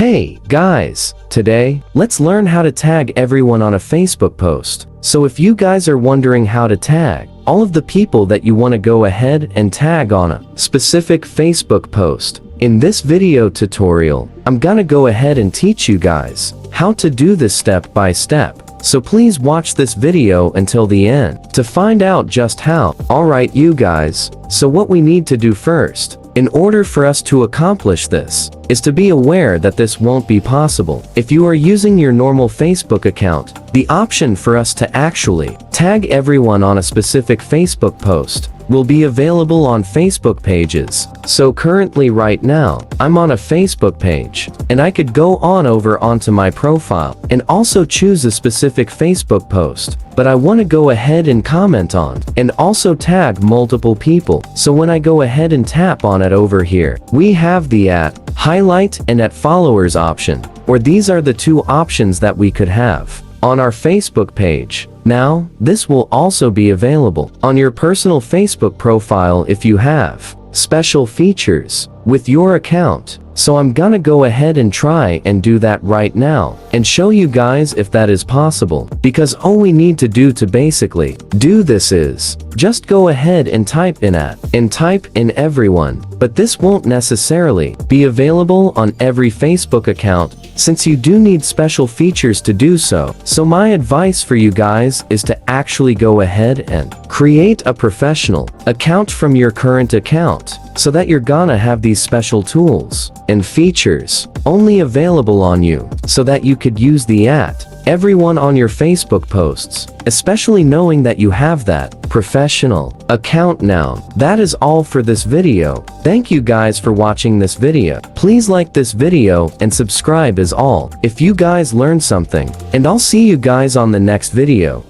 Hey, guys, today, let's learn how to tag everyone on a Facebook post. So if you guys are wondering how to tag all of the people that you want to go ahead and tag on a specific Facebook post, in this video tutorial, I'm gonna go ahead and teach you guys how to do this step by step. So please watch this video until the end to find out just how. Alright you guys, so what we need to do first, in order for us to accomplish this, is to be aware that this won't be possible if you are using your normal Facebook account. The option for us to actually tag everyone on a specific Facebook post will be available on Facebook pages. So currently right now, I'm on a Facebook page, and I could go on over onto my profile and also choose a specific Facebook post, but I want to go ahead and comment on and also tag multiple people. So when I go ahead and tap on it over here, we have the highlight and followers option, or these are the two options that we could have on our Facebook page. Now, this will also be available on your personal Facebook profile if you have special features with your account. So I'm gonna go ahead and try and do that right now and show you guys if that is possible, because all we need to do to basically do this is just go ahead and type in everyone, but this won't necessarily be available on every Facebook account since you do need special features to do so. So my advice for you guys is to actually go ahead and create a professional account from your current account so that you're gonna have these special tools and features only available on you so that you could use the everyone on your Facebook posts, especially knowing that you have that professional account now. That is all for this video. Thank you guys for watching this video. Please like this video and subscribe is all if you guys learned something, and I'll see you guys on the next video.